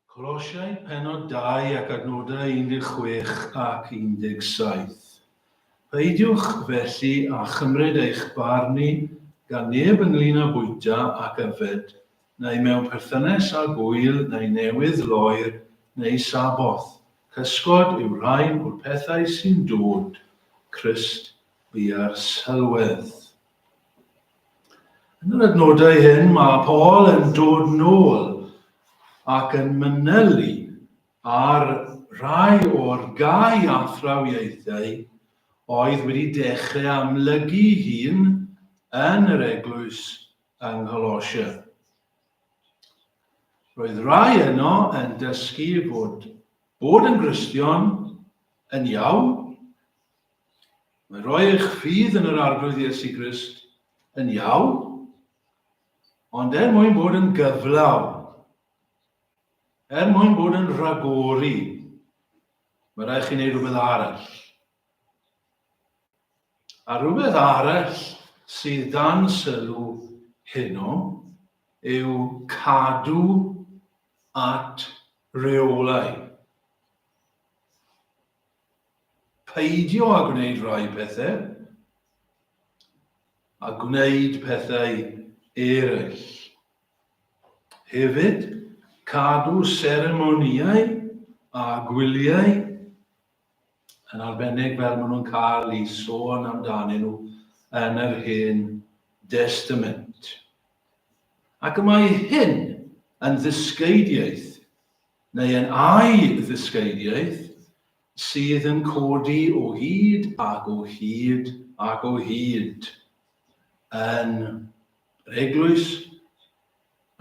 Colosiau pennod 2 ac adnodau 16 ac 17. Peidiwch felly a chymryd eich barnu gan neb ynglyn â bwyta ac yfed, neu mewn perthynas â gwyl neu newydd loer neu saboth. Cysgod yw rhain o'r pethau sy'n dod, Crist bua'r sylwedd. Yn yr adnodau hyn mae Paul yn dod nôl ac yn manylu ar rai o'r gau athrawiaethau oedd wedi dechrau amlygu hun yn yr eglwys yng Nghoolosia. Roedd rai yno yn dysgu bod yn Gristion yn iawn. Mae rhoi eich ffydd yn yr arglwydd Iesu Grist yn iawn, ond mwyn bod yn gyflawn, mwyn bod yn rhagori, mae rhaid chi wneud rhywbeth arall. A rhywbeth arall sydd dan sylw heno yw cadw at reolau. Peidio â gwneud rai pethau a gwneud pethau eraill. Hefyd, cadw seremonïau a gwyliau yn arbennig fel maen nhw'n cael eu sôn amdanyn nhw yn yr Hen Testament. Ac mae hyn yn ddysgeidiaeth, neu yn ai-ddysgeidiaeth, sydd yn codi o hyd ac o hyd ac o hyd yn yr eglwys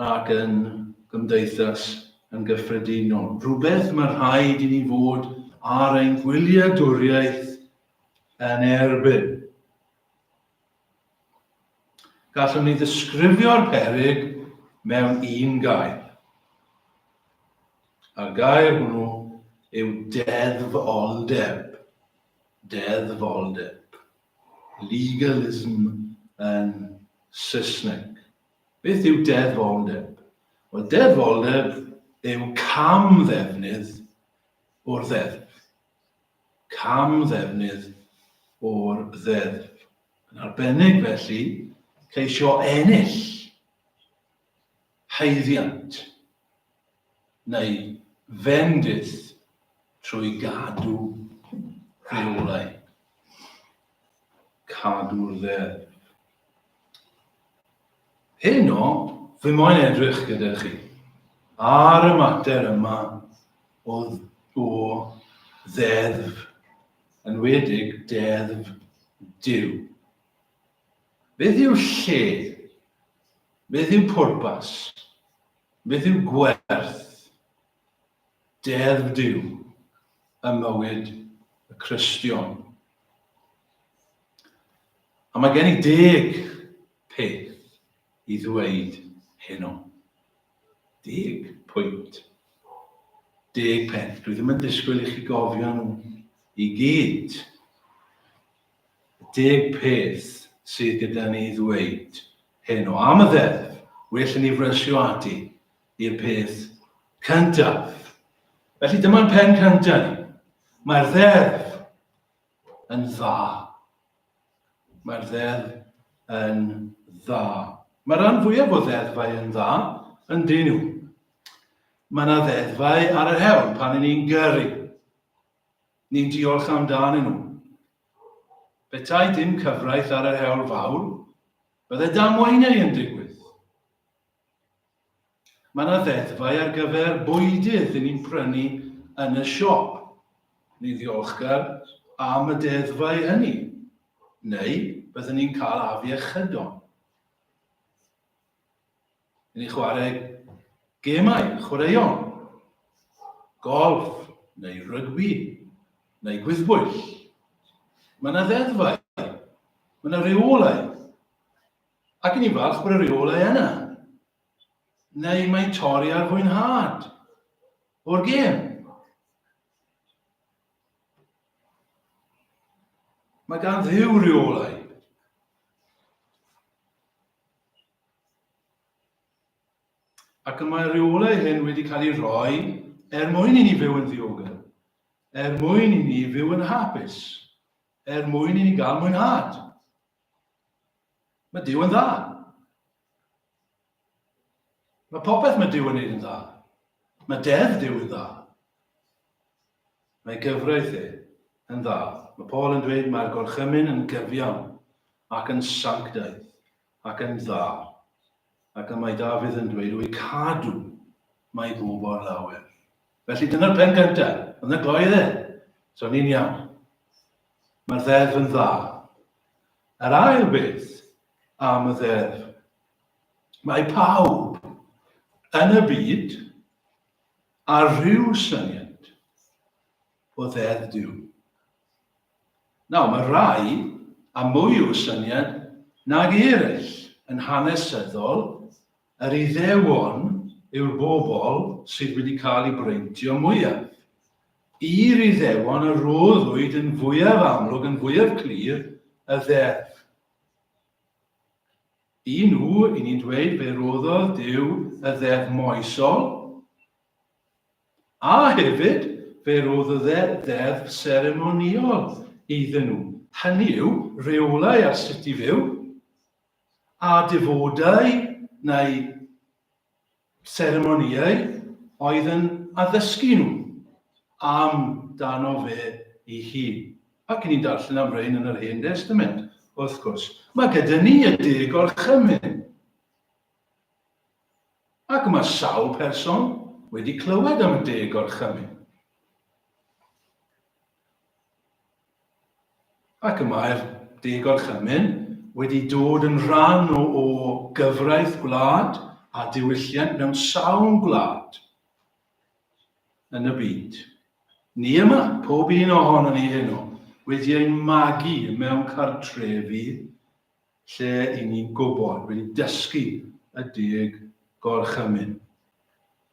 ac yn gymdeithas yn gyffredinol. Rhywbeth mae rhaid i ni fod ar ein gwyliadwriaeth yn erbyn. Gallwn ni ddisgrifio'r peryg mewn un gair. A'r gair hwnnw yw deddfoldeb. Deddfoldeb. Legalism yn Saesneg. Beth yw deddfoldeb? Wel, deddfoldeb yw camddefnydd o'r ddeddf. Camddefnydd o'r ddeddf. Yn arbennig felly, ceisio ennill haeddiant neu fendith trwy gadw rheolau. Cadw'r ddeddf. Heno, fy moyn edrych gyda chi ar y mater yma o ddeddf, yn wedig deddf Duw. Beth yw lle? Beth yw pwrpas? Beth yw gwerth deddf Duw y mywyd y Cristion? A mae gen i 10 peth i ddweud heno. 10 pwynt. 10 peth. Dwi ddim yn disgwyl i chi gofio nhw i gyd. 10 peth sydd gyda ni i ddweud heno. Am y ddeddf, well ni frysio ati i'r peth cyntaf. Felly dyma'r pen cyntaf ni. Mae'r ddeddf yn dda. Mae'r ddeddf yn dda. Mae'r rhan fwyaf o ddeddfau yn dda yn dyn nhw. Mae yna ddeddfau ar yr hewl pan ni'n gyrru. Ni'n diolch amdanyn nhw. Petai dim cyfraith ar yr hewl fawr, bydde damweinau yn digwydd. Mae yna ddeddfau ar gyfer bwydydd ni'n prynu yn y siop. Ni'n ddiolchgar am y deddfau hynny. Neu byddwn ni'n cael afiechydon. Ni'n chwarae gemau, chwaraeon, golf, neu rygbi, neu gwyddbwyll. Mae yna ddeddfau, mae yna reolau. Ac ni'n falch bod y reolau yna. Neu mae'n torri ar fwynhad o'r gem. Mae gan Dduw reolau. Ac mae reolau hyn wedi cael ei roi mwyn i ni fyw yn ddiogel, mwyn i ni fyw yn hapus, mwyn i ni gael mwynhad. Mae Duw yn dda. Mae popeth mae Duw yn neud yn dda. Mae deddf Duw yn dda. Mae gyfraith yn dda. Mae Paul yn dweud mae'r gorchymyn yn gyfiawn ac yn sanctaidd ac yn dda. Ac mae Dafydd yn dweud, wy'n cadw mae bobl lawer. Felly dyna'r pen gyntaf. Ond y gloedd so ni'n iawn. Mae'r ddeddf yn dda. Yr ail beth am y ddeddf. Mae pawb yn y byd ar ryw syniad o ddeddf Duw. Nawr, mae rai a mwy o syniad nag eraill yn hanesyddol. Yr Iddewon yw'r bobl sydd wedi cael eu breintio mwyaf. I'r Iddewon y roddwyd yn fwyaf amlwg, yn fwyaf clir, y ddeddf. I nhw, i ni'n dweud fe roddodd Duw y ddeddf moesol, a hefyd fe roddodd y ddeddf seremoniol iddyn nhw. Hynny yw, reolau ar sut i fyw, a difodau neu seremoniau oedd yn addysgu nhw am dano fe ei hun. Ac ni'n darllen am rhain yn yr Hen Testament, wrth gwrs. Mae gyda ni y 10 gorchymyn. Ac mae sawl person wedi clywed am y 10 gorchymyn. Ac mae'r 10 gorchymyn wedi dod yn rhan o gyfraith gwlad a diwylliant mewn sawl gwlad yn y byd. Ni yma, pob un ohono ni heno, wedi ein magu mewn cartrefi lle i ni'n gwybod, wedi dysgu y 10 gorchymyn.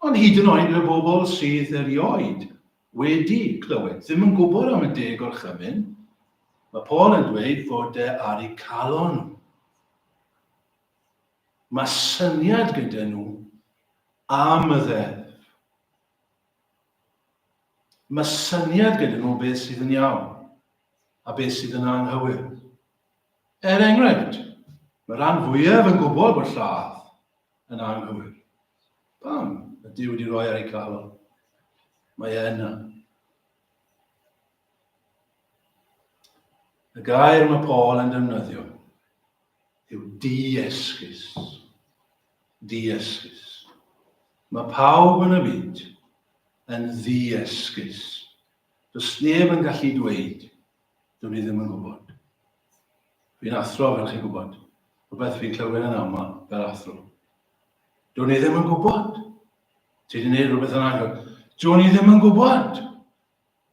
Ond hyd yn oed y bobl sydd erioed wedi clywed, ddim yn gwybod am y 10 gorchymyn, mae Paul yn dweud fod ar eu calon nhw. Mae syniad gyda nhw am y ddeddf. Mae syniad gyda nhw beth sydd yn iawn a beth sydd yn anghywir. Enghraifft, mae rhan fwyaf yn gwybod bod lladd yn anghywir. Pam? Y Duw wedi rhoi ar ei calon. Mae yna. Y gair mae Paul yn defnyddio yw diesgus. Diesgus. Mae pawb yn y byd yn diesgus. Does neb yn gallu dweud, dwi'n ni ddim yn gwybod. Fi'n athro fel chi'n gwybod. Rhywbeth fi'n clywed yn aml fel athro. Dwi'n ni ddim yn gwybod. Ti wedi gwneud rhywbeth yn agor. Dwi'n ni ddim yn gwybod.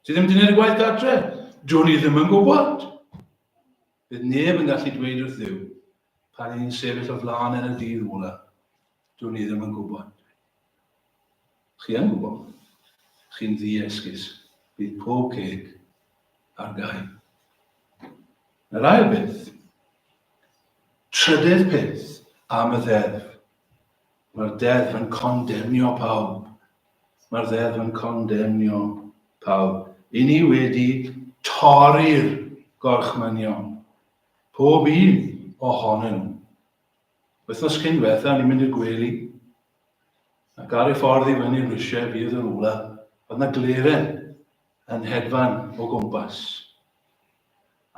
Ti ddim wedi gwneud y gwaith gartre. Dwi'n ni ddim yn gwybod. Bydd neb yn gallu dweud wrth Dduw pan ni'n sefyll o flaen yn y dydd ola. Dwi'n ni ddim yn gwybod. Chi yn gwybod. Chi'n ddiesgus. Bydd pob ceg ar gael. Yr ail beth. Trydydd peth am y ddeddf. Mae'r deddf yn condemnio pawb. Mae'r deddf yn condemnio pawb. I ni wedi torri'r gorchmynion. Pob un ohonyn nhw. Wythnos cyn diwetha, ni'n mynd i'r gwely. Ac ar ei ffordd i fyny Rwsia, bydd yr ola, oedd yna gleren yn hedfan o gwmpas.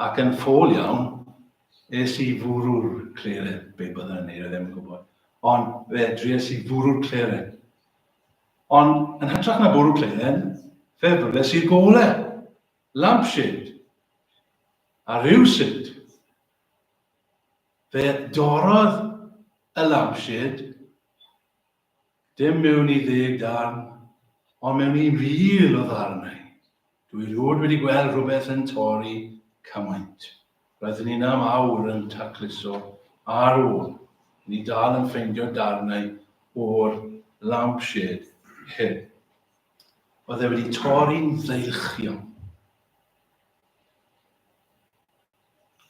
Ac yn ffôl iawn, es i fwrw'r cleren. Be byddai'n neud, ddim yn gwybod. Ond fe dries i fwrw'r cleren. Ond yn hytrach na bwrw cleren, fe brydes i'r gole. Lampshade. A rywsut. Fe dorrodd y lampshade dim mewn i 10 darn, ond mewn i 1000 o ddarnau. Dwi rhywun wedi gweld rhywbeth yn torri cymaint. Roeddwn ni'n am awr yn tacluso ar ôl. Ni dal yn ffeindio darnau o'r lampshade hyn. Oedd e wedi torri'n ddeilchion.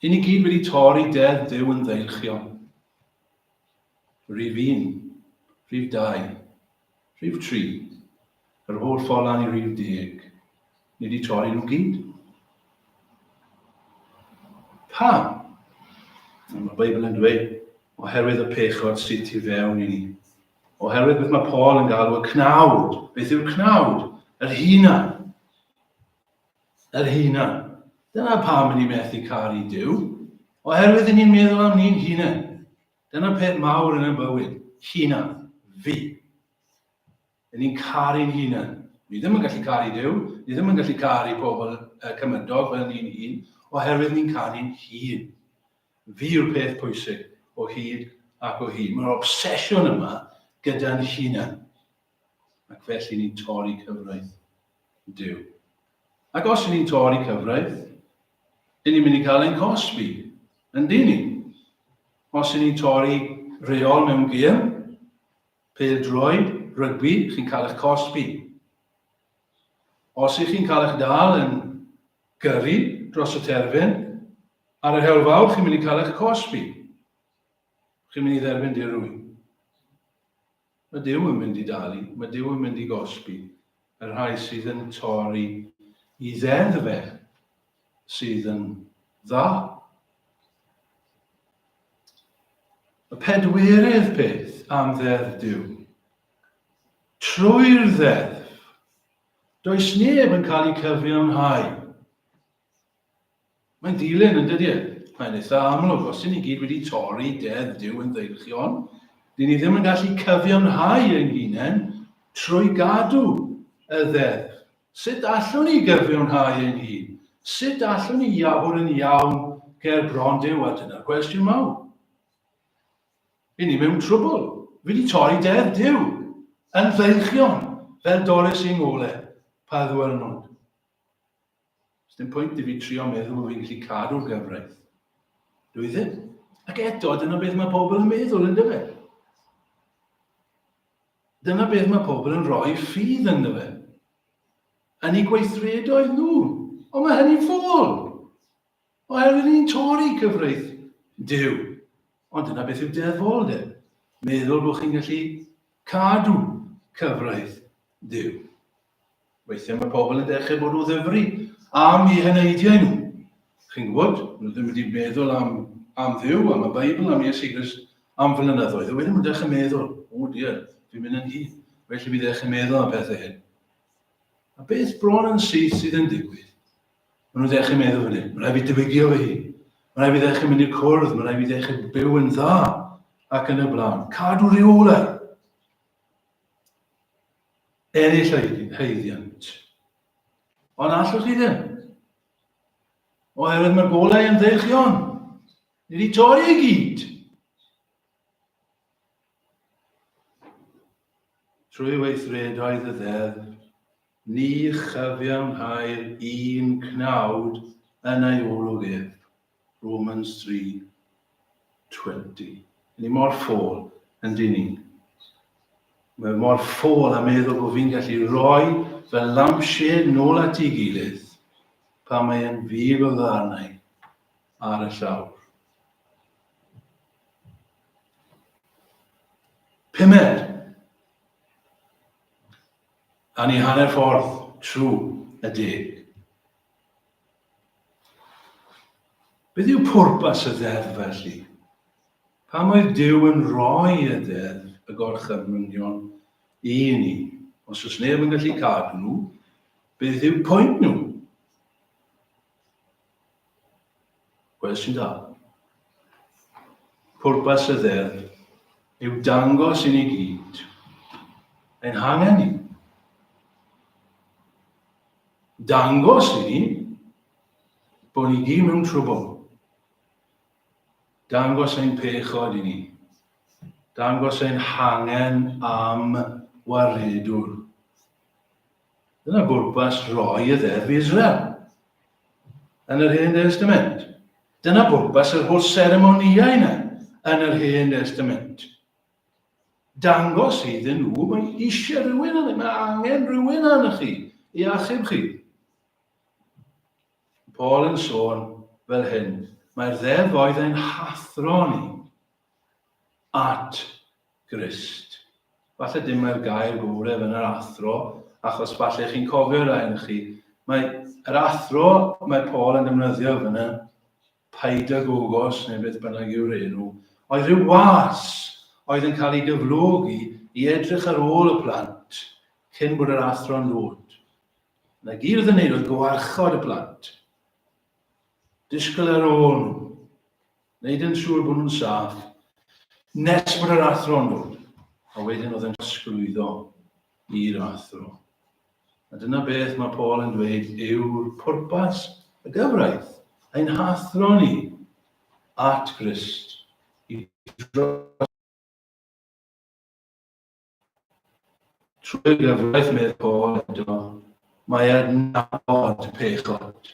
I ni gyd wedi torri deddf Duw yn ddeilchion. Rif un. Rhif 2, rhif 3, yr holl ffordd lan I rhif 10. Ni wedi torri nhw gyd. Pam? Mae'r Beibl yn dweud, oherwydd y pechod sydd tu fewn I ni. Oherwydd beth mae Paul yn galw y cnawd. Beth yw'r cnawd? Yr hunan. Yr hunan. Dyna pam ni'n methu caru Duw. Oherwydd ni'n meddwl am ni'n hunan. Dyna peth mawr yn y bywyd. Hunan. Fi. Ni'n caru'n hunan. Ni ddim yn gallu caru Duw. Ni ddim yn gallu caru pobl cymydog fel ni'n hun. Oherwydd ni'n caru'n hun. Fi yw'r peth pwysig o hyd ac o hyd. Mae'r obsesiwn yma gyda'n hunan. Ac felly ni'n torri cyfraith Duw. Ac os ni'n torri cyfraith, ni'n mynd I gael ein cosbi. Yndi ni. Os ni'n torri reol mewn gêm, pêl-droed, rygbi, chi'n cael eich cosbi. Os chi'n cael eich dal yn gyrru dros y terfyn, ar yr hewl fawr, chi'n mynd I cael eich cosbi. Chi'n mynd I dderbyn dirwy. Mae Duw yn mynd I dalu, mae Duw yn mynd I gosbi. Yr rhai sydd yn torri I ddeddfe sydd yn dda. Y pedwerydd peth am ddeddf Duw. Trwy'r ddeddf, does neb yn cael ei cyfiawnhau. Mae'n dilyn yn dydi? Mae'n eitha amlwg, os ni gyd wedi torri deddf Duw yn ddeilchion, dyn ni ddim yn gallu cyfiawnhau ein hunain trwy gadw y ddeddf. Sut allwn ni gyfiawnhau ein hun? Sut allwn ni fod yn iawn ger bron Duw? A dyna'r cwestiwn mawr. Ni mewn trwbl. Fi wedi torri deddf Duw yn ddeilchion fel Doris yng ngole pa ddwyrnod. Dim pwynt I fi trio meddwl bod fi'n gallu cadw'r gyfraith. Dwi ddim. Ac eto, dyna beth mae pobl yn meddwl yn dyfe. Dyna beth mae pobl yn rhoi ffydd yn dyfe. Yn eu gweithredoedd nhw. Ond mae hynny'n ffôl. Oherwydd ni'n torri cyfraith Duw. Ond dyna beth yw deddfoldeb. Meddwl bod chi'n gallu cadw cyfraith Duw. Weithiau mae pobl yn dechrau bod nhw ddyfru am eu hyneidiau nhw. Chi'n gwybod, nhw ddim wedi meddwl am Dduw, am y Beibl, am Iesu Grist, am flynyddoedd. A wedyn nhw'n dechrau meddwl, o diar, fi'n mynd yn hyn. Felly fi dechrau meddwl am pethau hyn. A beth bron yn sydd yn digwydd? Maen nhw'n dechrau meddwl fan hyn, mae'n rhaid fi dywygio fy hun. Mae'n rhaid fi dechrau mynd i'r cwrdd, mae'n rhaid fi dechrau byw yn dda ac yn y blaen. Cadw reolau. Ennill heiddiant. Ond allwch chi ddim. Oherwydd mae'r golau yn ddeichion. Ni wedi torri I gyd. Trwy weithredoedd y ddeddf, ni chyfiawnhau'r un cnawd yn ei olwg ef. Romans 3:20. Ni mor ffôl yn dyn ni. Mae mor ffôl a meddwl bod fi'n gallu rhoi fel lampshade nôl at ei gilydd pan mae yn fydd o ddarnau ar y llawr. Pumed. A ni hanner ffordd trwy y 10. Beth yw pwrpas y ddeddf felly? Pam oedd Duw yn rhoi y ddeddf y gorchymynion I ni? Os oes neb yn gallu cadw nhw, beth yw pwynt nhw? Cwestiwn da. Pwrpas y ddeddf yw dangos I ni gyd ein hangen ni. Dangos I ni bod ni gyd mewn trwbl. Dangos ein pechod I ni. Dangos ein hangen am waredwr. Dyna bwrpas roi y ddeddf Israel yn yr Hen Testament. Dyna bwrpas yr holl seremoniau yna yn yr Hen Testament. Dangos iddyn nhw, mae eisiau rhywun yna, mae angen rhywun yna chi I achub chi. Paul yn sôn fel hyn, mae'r ddeddf oedd ein hathro ni at Grist. Falle dim mae'r gair gorau yn yr athro, achos falle chi'n cofio rhain chi. Yr athro mae Paul yn defnyddio fyna, paidagogos neu beth bynnag yw'r enw, oedd rhyw was oedd yn cael ei gyflogi i edrych ar ôl y plant cyn bod yr athro'n dod. Na gyd oedd yn neud oedd gwarchod y plant. Disgwyl ar ôl nhw. Neud yn siŵr bod nhw'n saff. Nes bod yr athro'n dod. A wedyn oedd yn sglwyddo i'r athro. A dyna beth mae Paul yn dweud yw'r pwrpas y gyfraith. Ein hathro ni at Grist. Trwy'r gyfraith medd Paul eto, mae adnabod pechod.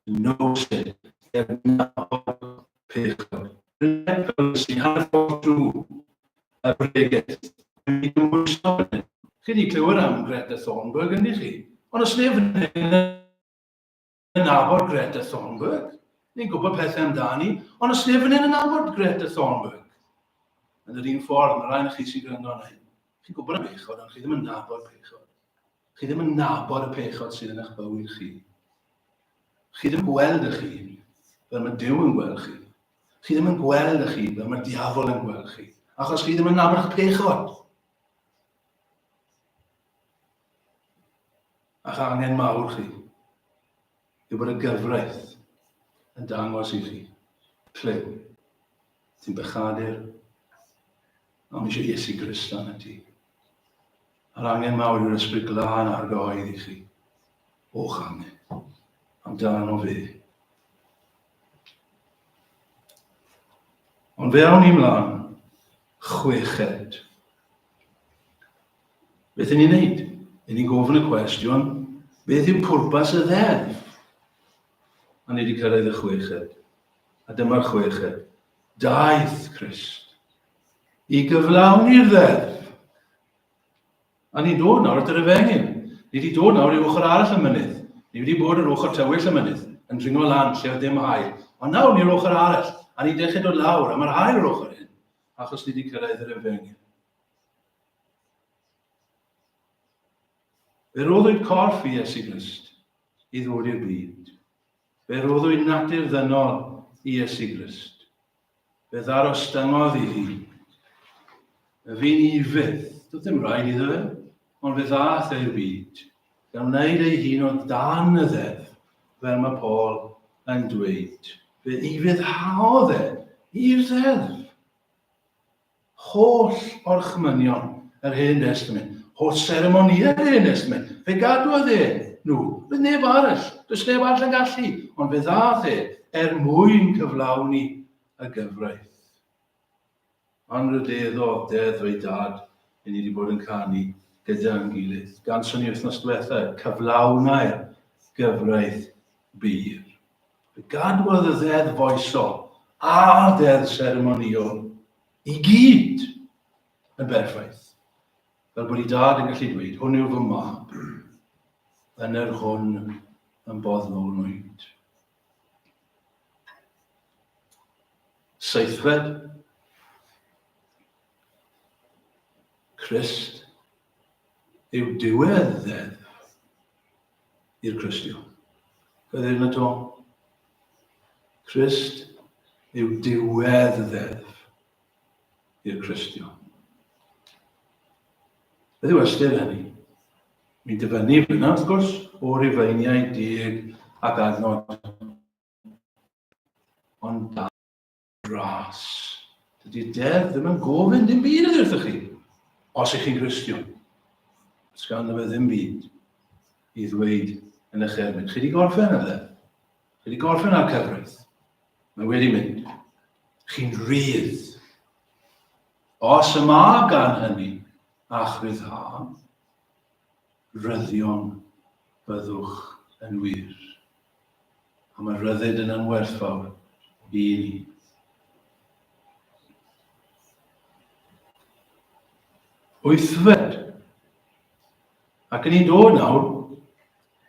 No sin. Adnabod pechod. Rydyn sy'n harfod drwy y breget. Chi wedi clywed am Greta Thunberg yn chi? Ond os neb yn nabod Greta Thunberg, ni'n gwybod pethau amdani, ond os neb yn nabod Greta Thunberg. Yn yr un ffordd, mae rhaid i chi sy'n gwrando hyn. Chi'n gwybod y pechod, ond chi ddim yn nabod pechod. Chi ddim yn nabod y pechod sydd yn eich bywyd chi. Chi ddim yn gweld y chi fel mae Duw yn gweld chi. Chi ddim yn gweld y chi fel mae diafol yn gweld chi. Achos chi ddim yn nabod eich pechod. A'ch angen mawr chi yw bod y gyfraith yn dangos i chi pliw sy'n bechadur am eisiau Iesu Grist yn y ti. A'r angen mawr yw'r ysbryd glân ar goed i chi o'ch angen amdano fe. Ond fe awn ni mlaen chweched. Beth yn ni'n neud? Yn ni'n gofyn y cwestiwn, beth yw pwrpas y ddeddf? A ni wedi cyrraedd y chweched. A dyma'r chweched. Daeth Crist i gyflawni'r ddeddf. A ni'n dod nawr at yr Efengyn. Ni wedi dod nawr i ochr arall y mynydd. Ni wedi bod ar ochr tywyll y mynydd, yn dringo lan lle oedd dim haul. Ond nawr ni'r ochr arall, a ni'n dechrau dod lawr, a mae'r haul yr ochr hyn, achos ni wedi cyrraedd yr Efengyn. Fe roddwyd corff i Iesu Grist i ddod i'r byd. Fe roddwyd natur ddynol i Iesu Grist. Fe ddarostyngodd i hi. Fe fi'n ifydd, doedd ddim rhaid iddo fe, ond fe ddaeth e'r byd. Gan wneud ei hun o dan y ddeddf, fel mae Paul yn dweud. Fe ifyddhaodd i'r ddeddf. Holl orchmynion yr Hen Testament. Holl seremonïau'r Hen Testament. Fe gadwodd nhw. Fe neb arall. Does neb arall yn gallu. Ond fe ddaeth mwyn cyflawni y gyfraith. Anrydeddo deddf ei dad ni wedi bod yn canu gyda'n gilydd. Gan sôn i wythnos diwethaf, cyflawnau'r gyfraith byr. Fe gadwodd y ddeddf foesol a'r deddf seremoniol i gyd yn berffaith. Fel bod ei dad yn gallu dweud, hwn yw fy mab, yn yr hwn yn boddolwyd. Seithfed, Crist yw diwedd ddeddf i'r Cristio. Gyda'n y to? Crist yw diwedd ddeddf i'r Cristio. Beth yw ystyr hynny? Mi'n dyfynnu fyna, wrth gwrs, o Rifeiniau 10 ac adnod. Ond da ras. Dydy'r deddf ddim yn gofyn dim byd ydy wrthych chi, os ych chi'n Gristion. Os gan fe ddim byd i ddweud yn eich erbyn. Chi wedi gorffen ar ddeddf. Chi wedi gorffen ar cyfraith. Mae wedi mynd. Chi'n rydd. Os yma gan hynny, a'ch ryddha, ryddion byddwch yn wir. A mae ryddid yn anwerthfawr i ni. Wythfed. Ac yn ni'n dod nawr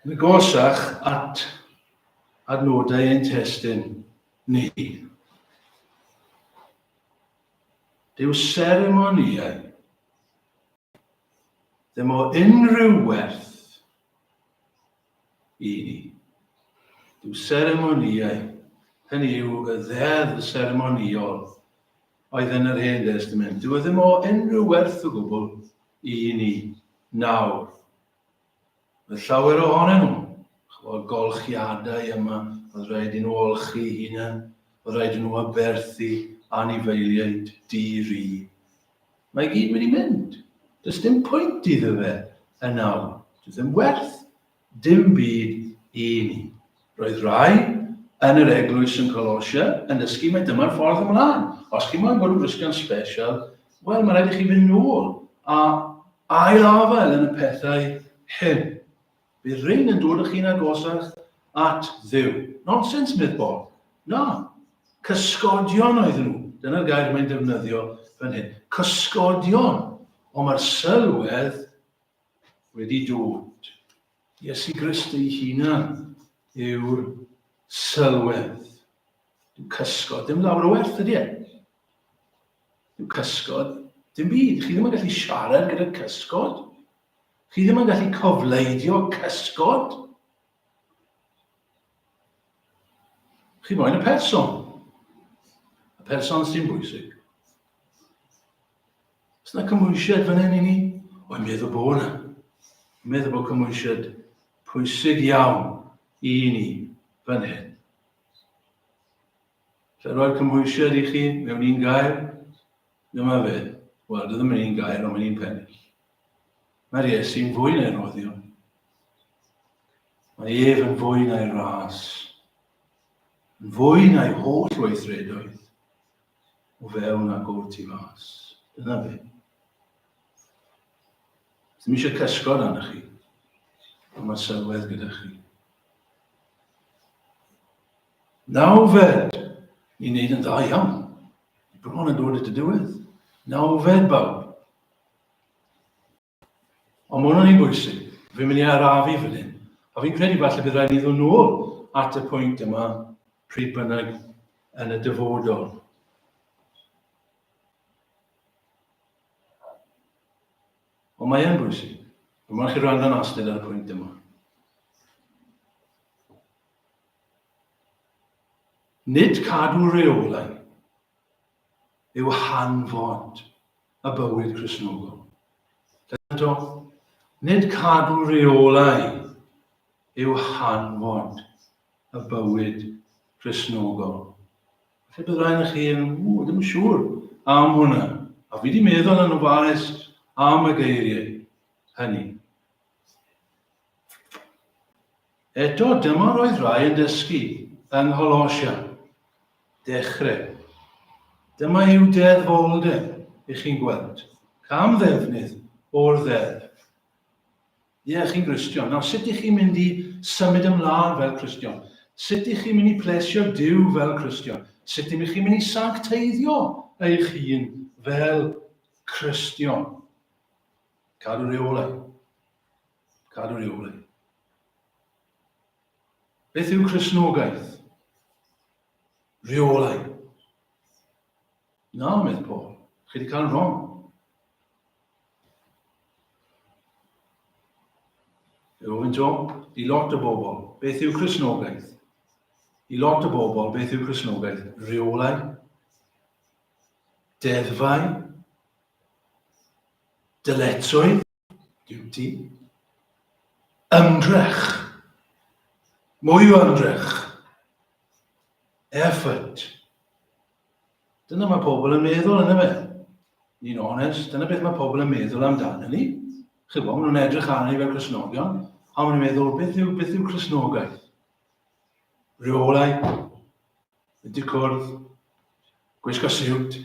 yn agosach at adnodau ein testun ni. Dyw seremonïau Dim o unrhyw werth i ni. Dyw seremonïau, hynny yw y ddeddf seremoniol oedd yn yr Hen Testament. Dyw e ddim o unrhyw werth o gwbl i ni nawr. Mae llawer ohonyn nhw, chwbl golchiadau yma, oedd rhaid i nhw olchi hunain, oedd rhaid i nhw aberthu anifeiliaid di-ri. Mae gyd wedi mynd. Does dim pwynt iddo fe yn nawr. Does dim werth, dim byd i ni. Roedd rai yn yr eglwys yn Colosia yn dysgu mai dyma'r ffordd ymlaen. Os chi moyn bod yn Gristnion special, wel, mae rhaid i chi fynd nôl a ail-afael yn y pethau hyn. Bydd rhain yn dod â chi'n agosach at Dduw. Nonsens mythbol. Na. Cysgodion oedden nhw. Dyna'r gair mae'n defnyddio fan hyn. Cysgodion. Ond mae'r sylwedd wedi dod. Iesu Grist ei hunan yw'r sylwedd. Dyw cysgod, dim lawr o werth ydy e. Dyw cysgod, dim byd. Chi ddim yn gallu siarad gyda cysgod. Chi ddim yn gallu cofleidio cysgod. Chi moyn y person. Y person sy'n bwysig. Os yna cymwysiad fan hyn i ni? O'n meddwl bod yna. Meddwl bod cymwysiad pwysig iawn i ni fan hyn. Lle roi'r cymwysiad i chi mewn un gair? Dyma fe. Wel, dyma yn un gair, ond mae'n un pennill. Mae'r Iesu'n fwy na'i roddio. Mae ef yn fwy na'i ras. Yn fwy na'i holl weithredoedd. O fewn ac o'r tu fas. Dyna fe. Ddim eisiau cysgod arna chi. Ond mae sylwedd gyda chi. Nawfed. Ni'n neud yn dda iawn. Bron yn dod at y diwedd. Nawfed bawb. Ond mae hwnna'n un bwysig. Fi'n mynd i arafu fan hyn. A fi'n credu falle bydd rhaid i ddod nôl at y pwynt yma pryd bynnag yn y dyfodol. Ond mae e'n bwysig. Mae'n chi rand yn asnod ar y pwynt yma. Nid cadw reolau yw hanfod y bywyd Cristnogol. Eto, nid cadw reolau yw hanfod y bywyd Cristnogol. Felly bydd rhaid i chi yn, ddim yn siŵr am hwnna. A fi wedi meddwl yn ofalus am y geiriau hynny. Eto, dyma roedd rai yn dysgu yng Ngholossia. Dechrau. Dyma yw deddfoldeb i chi'n gweld. Cam ddefnydd o'r ddeddf. Ie, chi'n Gristion. Nawr, sut ych chi'n mynd i symud ymlaen fel Cristion? Sut ych chi'n mynd i plesio Duw fel Cristion? Sut ych chi'n mynd i sancteiddio eich hun fel Cristion? Cadw reolau. Cadw reolau. Beth yw Cristnogaeth? Reolau. Na, medd Paul. Chi wedi cael yn wrong. Ofyn to, i lot o bobl, beth yw Cristnogaeth? I lot o bobl, beth yw Cristnogaeth? Reolau, deddfau, dyletswydd, duty, ymdrech, mwy o ymdrech, effort. Dyna mae pobl yn meddwl yna fe. Ni'n onest, dyna beth mae pobl yn meddwl amdano ni. Chyfo, maen nhw'n edrych arni fel Cristnogion, a maen nhw'n meddwl, beth yw Cristnogaeth? Reolau, ydy cwrdd, gwisgo siwt,